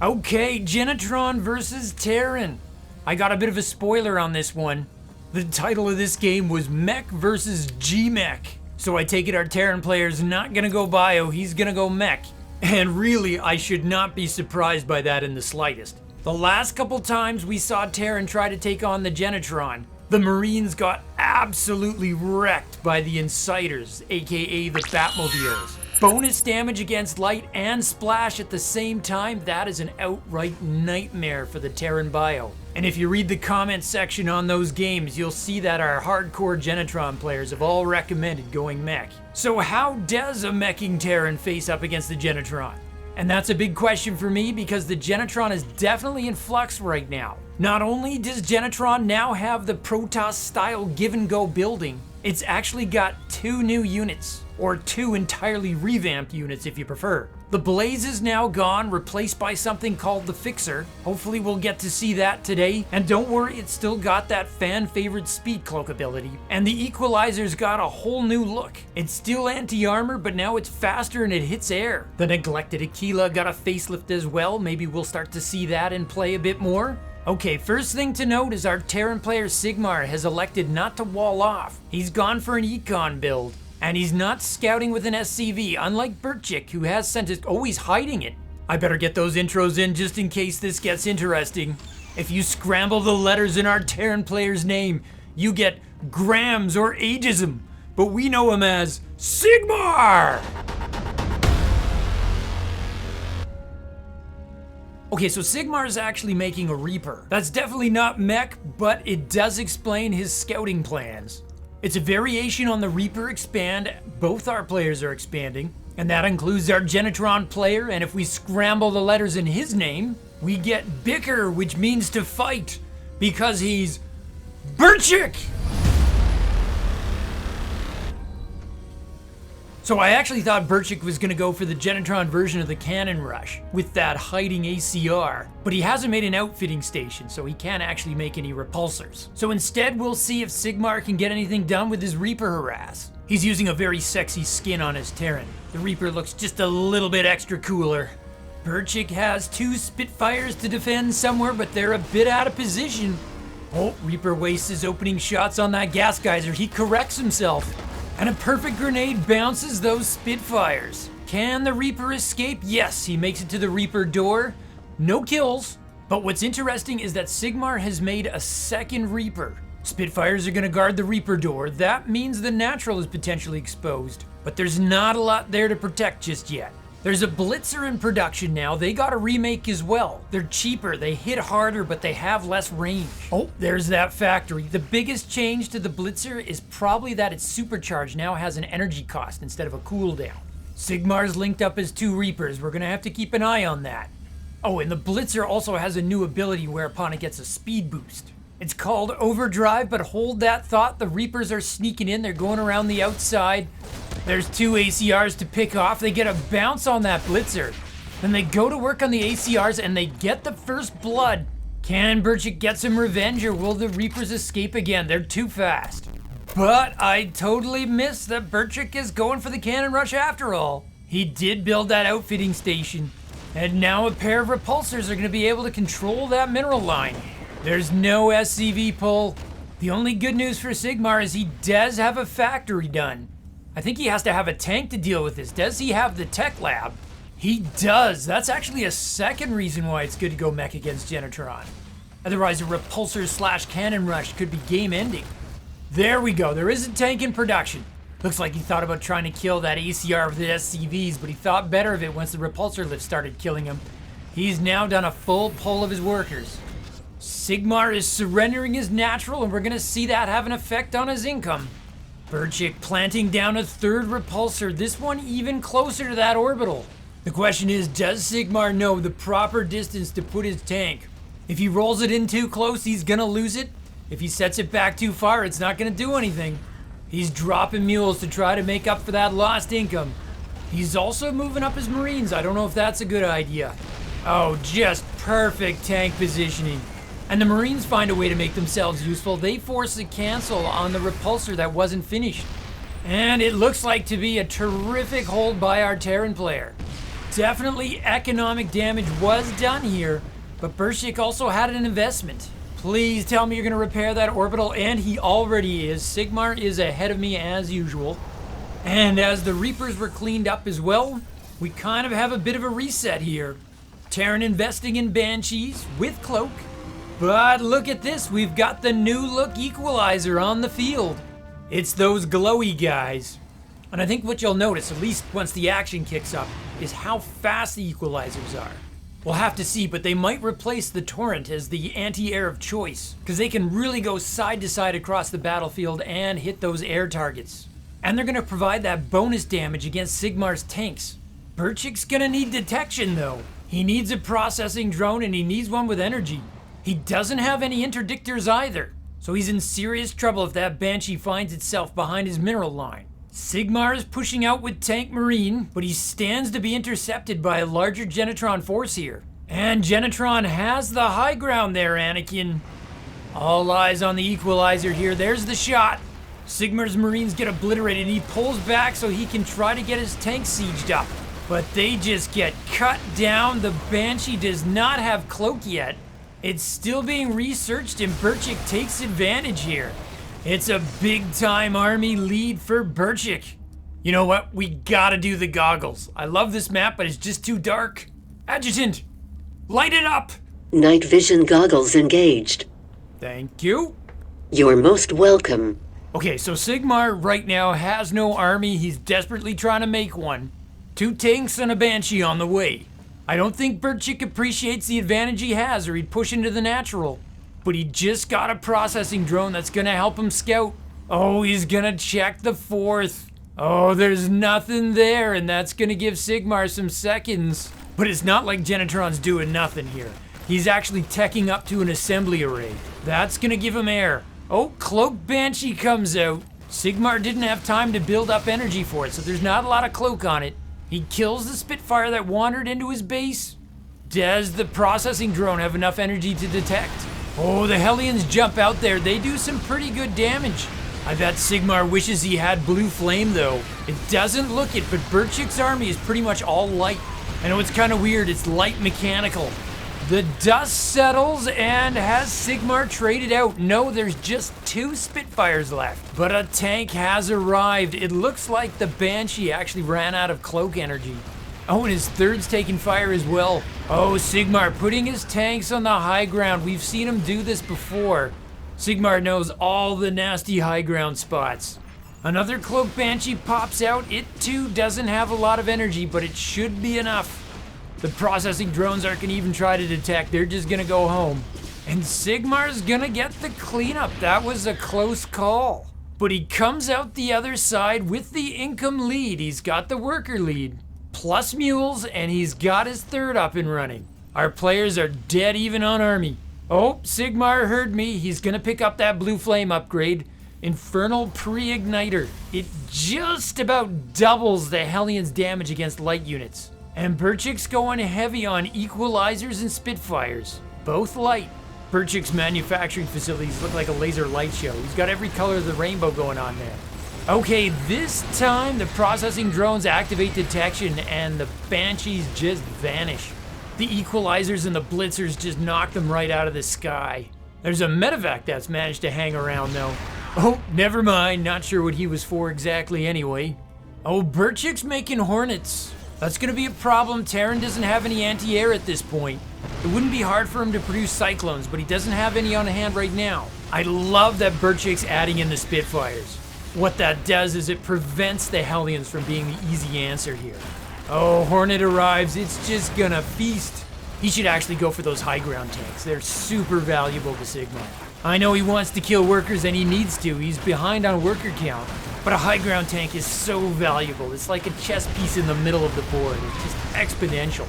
Okay, Genitron versus Terran. I got a bit of a spoiler on this one. The title of this game was Mech versus G-Mech. So I take it our Terran player's not gonna go bio, he's gonna go mech. And really, I should not be surprised by that in the slightest. The last couple times we saw Terran try to take on the Genitron, the Marines got absolutely wrecked by the Insiders, aka the Batmobiles. Bonus damage against light and splash at the same time, that is an outright nightmare for the Terran bio. And if you read the comment section on those games, you'll see that our hardcore Genitron players have all recommended going mech. So how does a meching Terran face up against the Genitron? And that's a big question for me because the Genitron is definitely in flux right now. Not only does Genitron now have the Protoss-style give-and-go building, it's actually got 2 new units, or 2 entirely revamped units if you prefer. The Blaze is now gone, replaced by something called the Fixer. Hopefully we'll get to see that today. And don't worry, it's still got that fan-favorite speed cloak ability. And the Equalizer's got a whole new look. It's still anti-armor, but now it's faster and it hits air. The neglected Aquila got a facelift as well. Maybe we'll start to see that in play a bit more. Okay, first thing to note is our Terran player Sigmar has elected not to wall off. He's gone for an econ build. And he's not scouting with an SCV, unlike Bercik, who has sent it. Oh, he's hiding it. I better get those intros in just in case this gets interesting. If you scramble the letters in our Terran player's name, you get Grams or ageism, but we know him as Sigmar! Okay, so Sigmar is actually making a Reaper. That's definitely not mech, but it does explain his scouting plans. It's a variation on the Reaper expand. Both our players are expanding, and that includes our Genitron player, and if we scramble the letters in his name, we get Bicker, which means to fight, because he's Bercik! So I actually thought Bercik was going to go for the Genitron version of the Cannon Rush, with that hiding ACR, but he hasn't made an outfitting station, so he can't actually make any repulsors. So instead we'll see if Sigmar can get anything done with his Reaper harass. He's using a very sexy skin on his Terran. The Reaper looks just a little bit extra cooler. Bercik has 2 Spitfires to defend somewhere, but they're a bit out of position. Oh, Reaper wastes his opening shots on that gas geyser. He corrects himself. And a perfect grenade bounces those Spitfires. Can the Reaper escape? Yes, he makes it to the Reaper door. No kills. But what's interesting is that Sigmar has made a second Reaper. Spitfires are gonna guard the Reaper door. That means the natural is potentially exposed. But there's not a lot there to protect just yet. There's a Blitzer in production now. They got a remake as well. They're cheaper, they hit harder, but they have less range. Oh, there's that factory. The biggest change to the Blitzer is probably that its supercharge now has an energy cost instead of a cooldown. Sigmar's linked up as 2 Reapers. We're gonna have to keep an eye on that. Oh, and the Blitzer also has a new ability whereupon it gets a speed boost. It's called Overdrive, but hold that thought. The Reapers are sneaking in. They're going around the outside. There's 2 ACRs to pick off. They get a bounce on that Blitzer. Then they go to work on the ACRs and they get the first blood. Can Bercik get some revenge or will the Reapers escape again? They're too fast. But I totally missed that Bercik is going for the Cannon Rush after all. He did build that outfitting station. And now a pair of repulsors are going to be able to control that mineral line. There's no SCV pull. The only good news for Sigmar is he does have a factory done. I think he has to have a tank to deal with this. Does he have the tech lab? He does. That's actually a second reason why it's good to go mech against Genitron. Otherwise a repulsor / cannon rush could be game ending. There we go. There is a tank in production. Looks like he thought about trying to kill that ACR with the SCVs, but he thought better of it once the repulsor lift started killing him. He's now done a full pull of his workers. Sigmar is surrendering his natural, and we're gonna see that have an effect on his income. Bercik planting down a 3rd repulsor, this one even closer to that orbital. The question is, does Sigmar know the proper distance to put his tank? If he rolls it in too close, he's gonna lose it. If he sets it back too far, it's not gonna do anything. He's dropping mules to try to make up for that lost income. He's also moving up his Marines. I don't know if that's a good idea. Oh, just perfect tank positioning. And the Marines find a way to make themselves useful. They force a cancel on the repulsor that wasn't finished. And it looks like to be a terrific hold by our Terran player. Definitely economic damage was done here, but Bercik also had an investment. Please tell me you're going to repair that orbital, and he already is. Sigmar is ahead of me as usual. And as the Reapers were cleaned up as well, we kind of have a bit of a reset here. Terran investing in Banshees with Cloak. But look at this, we've got the new look Equalizer on the field. It's those glowy guys. And I think what you'll notice, at least once the action kicks up, is how fast the Equalizers are. We'll have to see, but they might replace the Torrent as the anti-air of choice, because they can really go side to side across the battlefield and hit those air targets. And they're going to provide that bonus damage against Sigmar's tanks. Bercik's going to need detection though. He needs a processing drone and he needs one with energy. He doesn't have any interdictors either, so he's in serious trouble if that Banshee finds itself behind his mineral line. Sigmar is pushing out with Tank Marine, but he stands to be intercepted by a larger Genitron force here. And Genitron has the high ground there, Anakin. All eyes on the Equalizer here. There's the shot. Sigmar's Marines get obliterated and he pulls back so he can try to get his tank sieged up. But they just get cut down. The Banshee does not have Cloak yet. It's still being researched and Bercik takes advantage here. It's a big time army lead for Bercik. You know what? We gotta do the goggles. I love this map, but it's just too dark. Adjutant, light it up! Night vision goggles engaged. Thank you. You're most welcome. Okay, so Sigmar right now has no army. He's desperately trying to make one. 2 tanks and a Banshee on the way. I don't think Bercik appreciates the advantage he has, or he'd push into the natural. But he just got a processing drone that's gonna help him scout. Oh, he's gonna check the 4th. Oh, there's nothing there, and that's gonna give Sigmar some seconds. But it's not like Genitron's doing nothing here. He's actually teching up to an assembly array. That's gonna give him air. Oh, Cloak Banshee comes out. Sigmar didn't have time to build up energy for it, so there's not a lot of cloak on it. He kills the Spitfire that wandered into his base. Does the processing drone have enough energy to detect? Oh, the Hellions jump out there. They do some pretty good damage. I bet Sigmar wishes he had Blue Flame though. It doesn't look it, but Bercik's army is pretty much all light. I know it's kind of weird, it's light mechanical. The dust settles, and has Sigmar traded out? No, there's just 2 Spitfires left. But a tank has arrived. It looks like the Banshee actually ran out of cloak energy. Oh, and his 3rd's taking fire as well. Oh, Sigmar putting his tanks on the high ground. We've seen him do this before. Sigmar knows all the nasty high ground spots. Another Cloak Banshee pops out. It too doesn't have a lot of energy, but it should be enough. The processing drones aren't gonna even try to detect. They're just gonna go home. And Sigmar's gonna get the cleanup. That was a close call. But he comes out the other side with the income lead. He's got the worker lead, plus mules, and he's got his 3rd up and running. Our players are dead even on army. Oh, Sigmar heard me. He's gonna pick up that Blue Flame upgrade. Infernal Pre-Igniter. It just about doubles the Hellions' damage against light units. And Bercik's going heavy on Equalizers and Spitfires. Both light. Bercik's manufacturing facilities look like a laser light show. He's got every color of the rainbow going on there. Okay, this time the processing drones activate detection and the Banshees just vanish. The Equalizers and the Blitzers just knock them right out of the sky. There's a medevac that's managed to hang around though. Oh, never mind. Not sure what he was for exactly anyway. Oh, Bercik's making Hornets. That's gonna be a problem. Terran doesn't have any anti-air at this point. It wouldn't be hard for him to produce Cyclones, but he doesn't have any on hand right now. I love that Bercik's adding in the Spitfires. What that does is it prevents the Hellions from being the easy answer here. Oh, Hornet arrives. It's just gonna feast. He should actually go for those high ground tanks. They're super valuable to Sigmar. I know he wants to kill workers and he needs to. He's behind on worker count. But a high ground tank is so valuable. It's like a chess piece in the middle of the board. It's just exponential.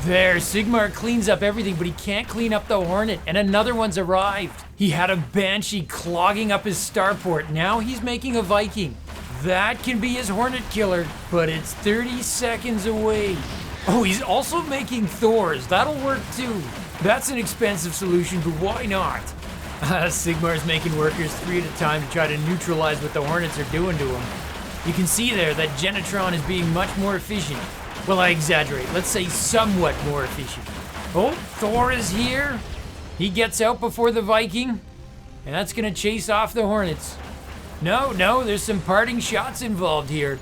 There, Sigmar cleans up everything, but he can't clean up the Hornet, and another one's arrived. He had a Banshee clogging up his starport. Now he's making a Viking. That can be his Hornet killer, but it's 30 seconds away. Oh, he's also making Thors. That'll work too. That's an expensive solution, but why not? Sigmar's making workers 3 at a time to try to neutralize what the Hornets are doing to him. You can see there that Genitron is being much more efficient. Well, I exaggerate. Let's say somewhat more efficient. Oh, Thor is here. He gets out before the Viking, and that's gonna chase off the Hornets. No, there's some parting shots involved here.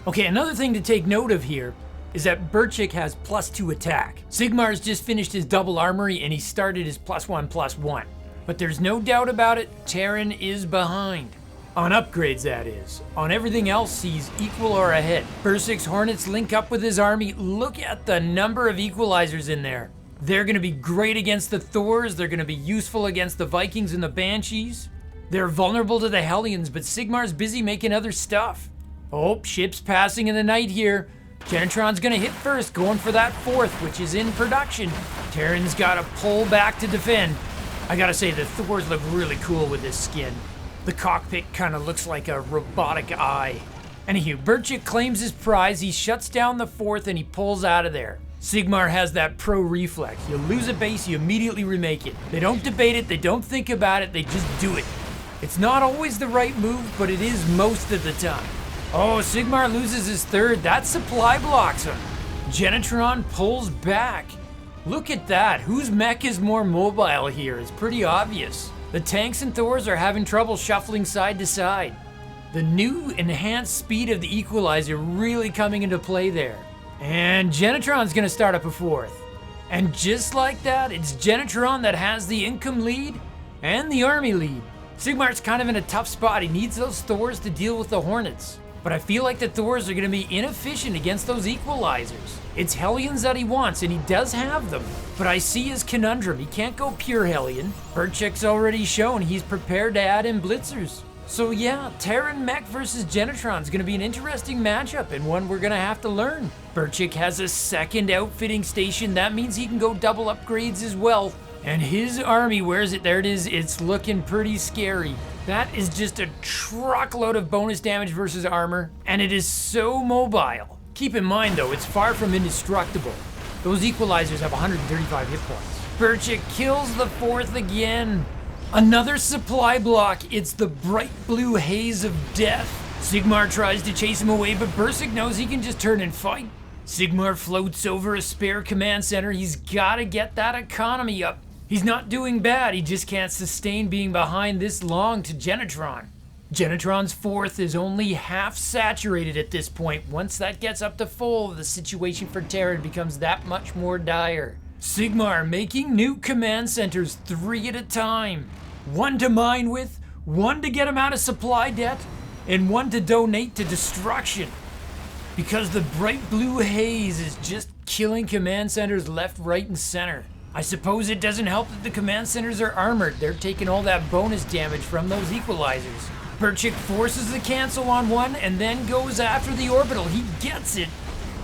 Okay, another thing to take note of here is that Bercik has +2 attack. Sigmar's just finished his double armory and he started his +1/+1. But there's no doubt about it, Terran is behind. On upgrades, that is. On everything else, he's equal or ahead. Bercik's Hornets link up with his army. Look at the number of equalizers in there. They're gonna be great against the Thors, they're gonna be useful against the Vikings and the Banshees. They're vulnerable to the Hellions, but Sigmar's busy making other stuff. Oh, ships passing in the night here. Genitron's gonna hit first, going for that 4th, which is in production. Terran's gotta pull back to defend. I gotta say, the Thors look really cool with this skin. The cockpit kinda looks like a robotic eye. Anywho, Bercik claims his prize, he shuts down the 4th and he pulls out of there. Sigmar has that pro reflex. You lose a base, you immediately remake it. They don't debate it, they don't think about it, they just do it. It's not always the right move, but it is most of the time. Oh, Sigmar loses his 3rd. That supply blocks him. Genitron pulls back. Look at that. Whose mech is more mobile here? It's pretty obvious. The tanks and Thors are having trouble shuffling side to side. The new enhanced speed of the Equalizer really coming into play there. And Genitron's gonna start up a 4th. And just like that, it's Genitron that has the income lead and the army lead. Sigmar's kind of in a tough spot. He needs those Thors to deal with the Hornets. But I feel like the Thors are going to be inefficient against those Equalizers. It's Hellions that he wants, and he does have them. But I see his conundrum. He can't go pure Hellion. Bercik's already shown he's prepared to add in Blitzers. So yeah, Terran Mech versus Genitron is going to be an interesting matchup, and one we're going to have to learn. Bercik has a 2nd outfitting station. That means he can go double upgrades as well. And his army, where is it? There it is. It's looking pretty scary. That is just a truckload of bonus damage versus armor, and it is so mobile. Keep in mind though, it's far from indestructible. Those Equalizers have 135 hit points. Bercik kills the 4th again. Another supply block. It's the bright blue haze of death. Sigmar tries to chase him away, but Bercik knows he can just turn and fight. Sigmar floats over a spare command center. He's gotta get that economy up. He's not doing bad, he just can't sustain being behind this long to Genitron. Genitron's 4th is only half saturated at this point. Once that gets up to full, the situation for Terran becomes that much more dire. Sigmar making new command centers 3 at a time. 1 to mine with, 1 to get him out of supply debt, and 1 to donate to destruction. Because the bright blue haze is just killing command centers left, right, and center. I suppose it doesn't help that the command centers are armored. They're taking all that bonus damage from those Equalizers. Bercik forces the cancel on 1 and then goes after the orbital. He gets it.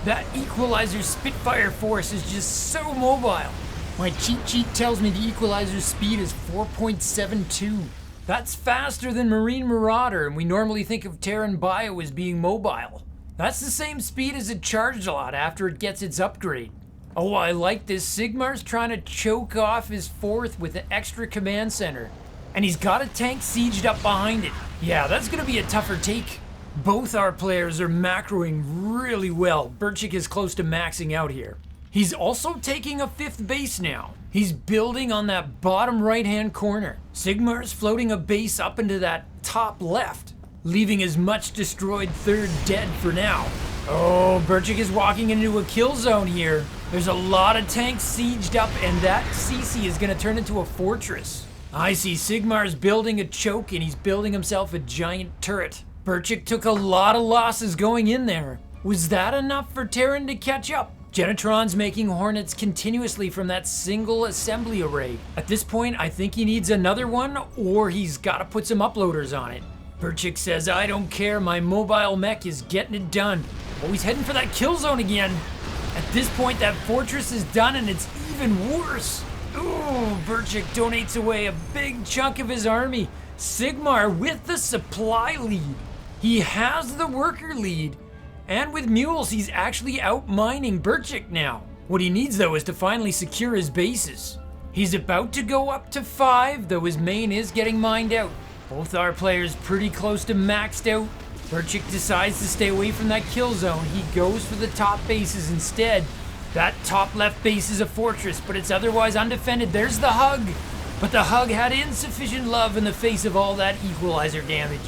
That Equalizer Spitfire force is just so mobile. My cheat sheet tells me the Equalizer's speed is 4.72. That's faster than Marine Marauder, and we normally think of Terran Bio as being mobile. That's the same speed as a Charged Lot after it gets its upgrade. Oh, I like this. Sigmar's trying to choke off his 4th with an extra command center. And he's got a tank sieged up behind it. Yeah, that's gonna be a tougher take. Both our players are macroing really well. Bercik is close to maxing out here. He's also taking a 5th base now. He's building on that bottom right-hand corner. Sigmar's floating a base up into that top left, leaving his much destroyed 3rd dead for now. Oh, Bercik is walking into a kill zone here. There's a lot of tanks sieged up, and that CC is gonna turn into a fortress. I see Sigmar's building a choke, and he's building himself a giant turret. Bercik took a lot of losses going in there. Was that enough for Terran to catch up? Genitron's making Hornets continuously from that single assembly array. At this point, I think he needs another one, or he's gotta put some uploaders on it. Bercik says, I don't care, my mobile mech is getting it done. Oh, he's heading for that kill zone again. At this point, that fortress is done and it's even worse. Ooh, Bercik donates away a big chunk of his army. Sigmar with the supply lead. He has the worker lead. And with mules, he's actually out mining Bercik now. What he needs though is to finally secure his bases. He's about to go up to 5, though his main is getting mined out. Both our players pretty close to maxed out. Bercik decides to stay away from that kill zone. He goes for the top bases instead. That top left base is a fortress, but it's otherwise undefended. There's the hug. But the hug had insufficient love in the face of all that equalizer damage.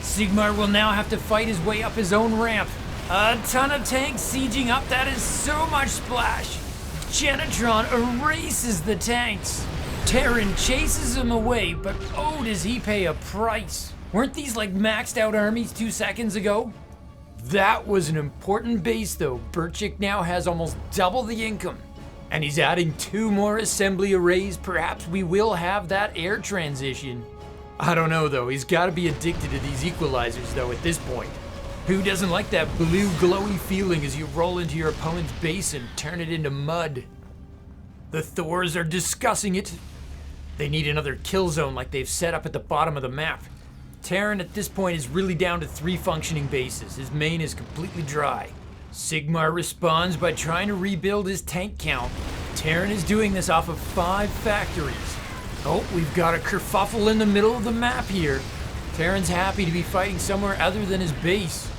Sigmar will now have to fight his way up his own ramp. A ton of tanks sieging up. That is so much splash. Genitron erases the tanks. Terran chases him away, but oh, does he pay a price. Weren't these like maxed out armies 2 seconds ago? That was an important base though. Bercik now has almost double the income. And he's adding 2 more assembly arrays. Perhaps we will have that air transition. I don't know though, he's gotta be addicted to these equalizers though at this point. Who doesn't like that blue glowy feeling as you roll into your opponent's base and turn it into mud? The Thors are discussing it. They need another kill zone like they've set up at the bottom of the map. Terran at this point is really down to 3 functioning bases. His main is completely dry. Sigmar responds by trying to rebuild his tank count. Terran is doing this off of 5 factories. Oh, we've got a kerfuffle in the middle of the map here. Terran's happy to be fighting somewhere other than his base.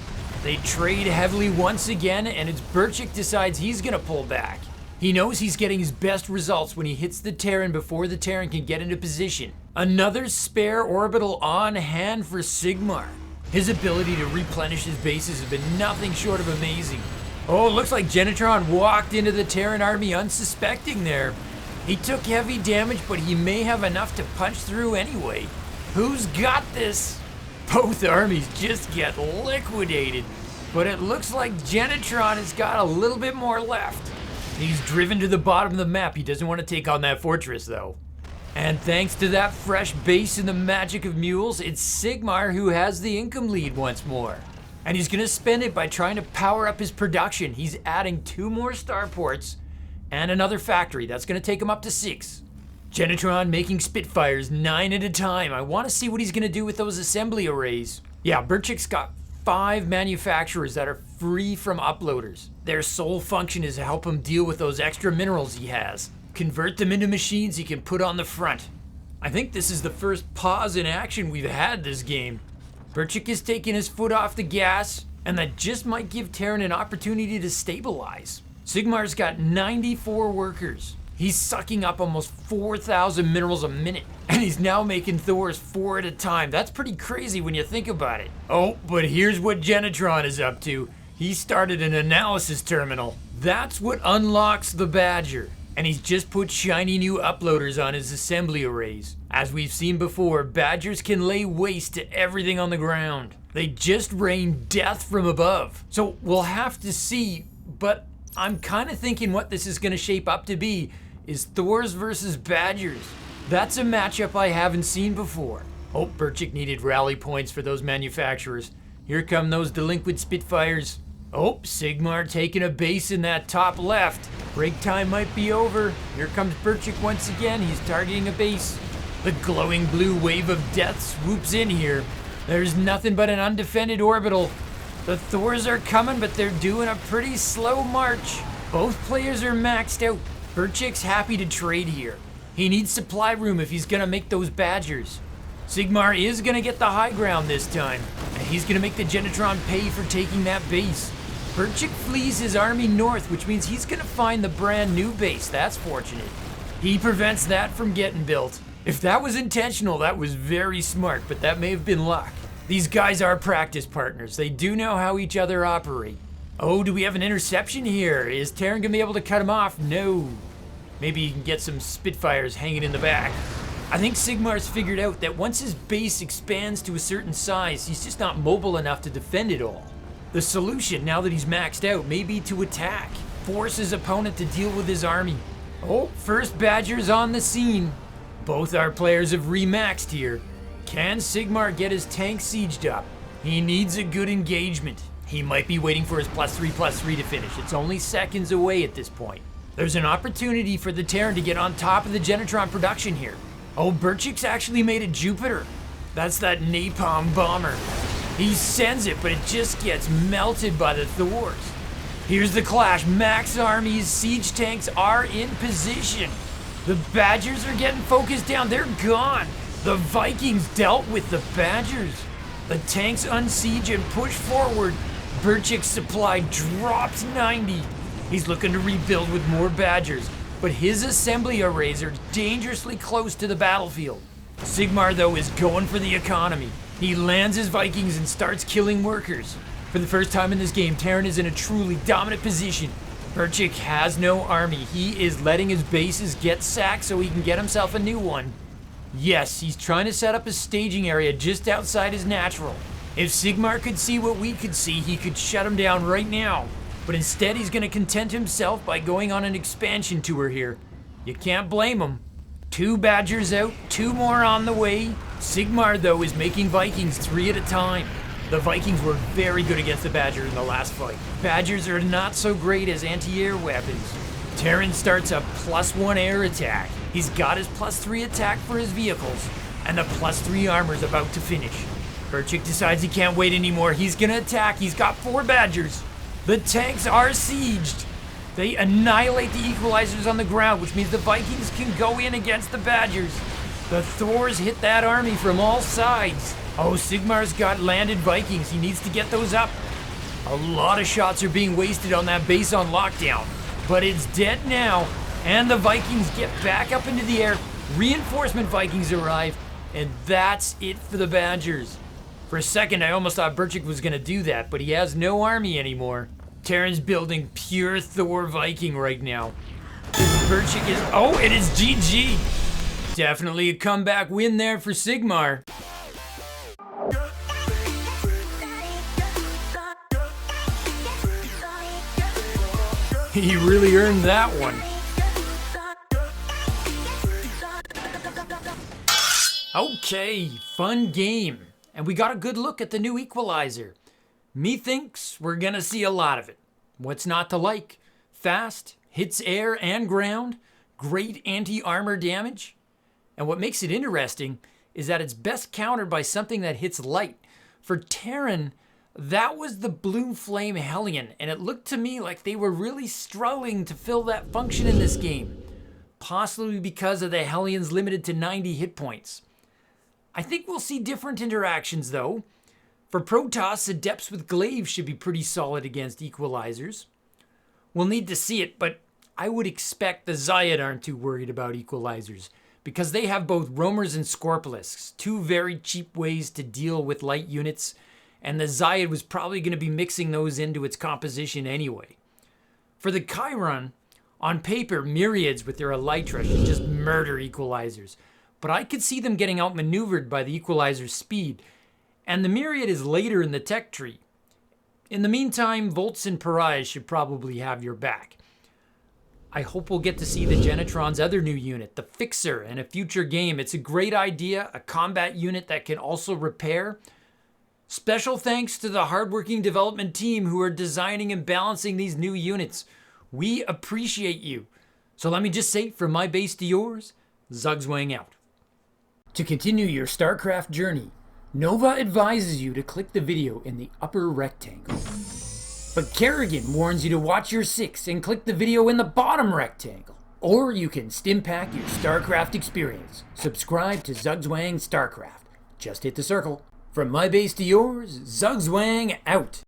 They trade heavily once again, and it's Bercik decides he's gonna pull back. He knows he's getting his best results when he hits the Terran before the Terran can get into position. Another spare orbital on hand for Sigmar. His ability to replenish his bases has been nothing short of amazing. Oh, it looks like Genitron walked into the Terran army unsuspecting there. He took heavy damage, but he may have enough to punch through anyway. Who's got this? Both armies just get liquidated. But it looks like Genitron has got a little bit more left. He's driven to the bottom of the map. He doesn't want to take on that fortress though. And thanks to that fresh base and the magic of mules, it's Sigmar who has the income lead once more. And he's gonna spend it by trying to power up his production. He's adding 2 more starports and another factory. That's gonna take him up to 6. Genitron making Spitfires 9 at a time. I wanna see what he's gonna do with those assembly arrays. Yeah, Bercik's got 5 manufacturers that are free from uploaders. Their sole function is to help him deal with those extra minerals he has. Convert them into machines he can put on the front. I think this is the first pause in action we've had this game. Bercik is taking his foot off the gas, and that just might give Terran an opportunity to stabilize. Sigmar's got 94 workers. He's sucking up almost 4,000 minerals a minute, and he's now making Thors 4 at a time. That's pretty crazy when you think about it. Oh, but here's what Genitron is up to. He started an analysis terminal. That's what unlocks the Badger. And he's just put shiny new uploaders on his assembly arrays. As we've seen before, Badgers can lay waste to everything on the ground. They just rain death from above. So we'll have to see, but I'm kind of thinking what this is going to shape up to be is Thors versus Badgers. That's a matchup I haven't seen before. Oh, Bercik needed rally points for those manufacturers. Here come those delinquent Spitfires. Oh, Sigmar taking a base in that top left. Break time might be over. Here comes Bercik once again. He's targeting a base. The glowing blue wave of death swoops in here. There's nothing but an undefended orbital. The Thors are coming, but they're doing a pretty slow march. Both players are maxed out. Bercik's happy to trade here. He needs supply room if he's gonna make those Badgers. Sigmar is gonna get the high ground this time, and he's gonna make the Genitron pay for taking that base. Bercik flees his army north, which means he's gonna find the brand new base. That's fortunate. He prevents that from getting built. If that was intentional, that was very smart, but that may have been luck. These guys are practice partners. They do know how each other operate. Oh, do we have an interception here? Is Terran gonna be able to cut him off? No. Maybe he can get some Spitfires hanging in the back. I think Sigmar's figured out that once his base expands to a certain size, he's just not mobile enough to defend it all. The solution, now that he's maxed out, may be to attack. Force his opponent to deal with his army. Oh, first Badger's on the scene. Both our players have remaxed here. Can Sigmar get his tank sieged up? He needs a good engagement. He might be waiting for his +3/+3 to finish. It's only seconds away at this point. There's an opportunity for the Terran to get on top of the Genitron production here. Oh, Bercik's actually made a Jupiter. That's that napalm bomber. He sends it, but it just gets melted by the Thors. Here's the clash. Max armies, siege tanks are in position. The Badgers are getting focused down. They're gone. The Vikings dealt with the Badgers. The tanks unsiege and push forward. Bercik's supply drops 90. He's looking to rebuild with more Badgers, but his assembly arrays are dangerously close to the battlefield. Sigmar, though, is going for the economy. He lands his Vikings and starts killing workers. For the first time in this game, Terran is in a truly dominant position. Bercik has no army. He is letting his bases get sacked so he can get himself a new one. Yes, he's trying to set up a staging area just outside his natural. If Sigmar could see what we could see, he could shut him down right now. But instead, he's going to content himself by going on an expansion tour here. You can't blame him. 2 Badgers out, 2 more on the way. Sigmar, though, is making Vikings 3 at a time. The Vikings were very good against the Badger in the last fight. Badgers are not so great as anti-air weapons. Terran starts a +1 air attack. He's got his +3 attack for his vehicles, and the +3 armor's about to finish. Bercik decides he can't wait anymore. He's gonna attack. He's got 4 Badgers. The tanks are sieged. They annihilate the Equalizers on the ground, which means the Vikings can go in against the Badgers. The Thors hit that army from all sides. Oh, Sigmar's got landed Vikings. He needs to get those up. A lot of shots are being wasted on that base on lockdown, but it's dead now, and the Vikings get back up into the air. Reinforcement Vikings arrive, and that's it for the Badgers. For a second, I almost thought Bercik was gonna do that, but he has no army anymore. Terran's building pure Thor Viking right now. Bercik is, oh, it is GG. Definitely a comeback win there for Sigmar. He really earned that one. Okay, fun game. And we got a good look at the new Equalizer. Methinks we're gonna see a lot of it. What's not to like? Fast, hits air and ground, great anti-armor damage. And what makes it interesting is that it's best countered by something that hits light. For Terran, that was the Blue Flame Hellion, and it looked to me like they were really struggling to fill that function in this game. Possibly because of the Hellions limited to 90 hit points. I think we'll see different interactions though. For Protoss, Adepts with Glaive should be pretty solid against Equalizers. We'll need to see it, but I would expect the Zayid aren't too worried about Equalizers, because they have both Roamers and Scorpilisks, 2 very cheap ways to deal with light units, and the Zayid was probably going to be mixing those into its composition anyway. For the Keiron, on paper, Myriads with their Elytra should just murder Equalizers, but I could see them getting outmaneuvered by the Equalizer's speed, and the Myriad is later in the tech tree. In the meantime, Volts and Pariahs should probably have your back. I hope we'll get to see the Genitron's other new unit, the Fixer, in a future game. It's a great idea, a combat unit that can also repair. Special thanks to the hardworking development team who are designing and balancing these new units. We appreciate you. So let me just say, from my base to yours, Zugzwang out. To continue your Starcraft journey, Nova advises you to click the video in the upper rectangle. But Kerrigan warns you to watch your 6 and click the video in the bottom rectangle. Or you can stimpack your Starcraft experience. Subscribe to Zugzwang Starcraft. Just hit the circle. From my base to yours, Zugzwang out.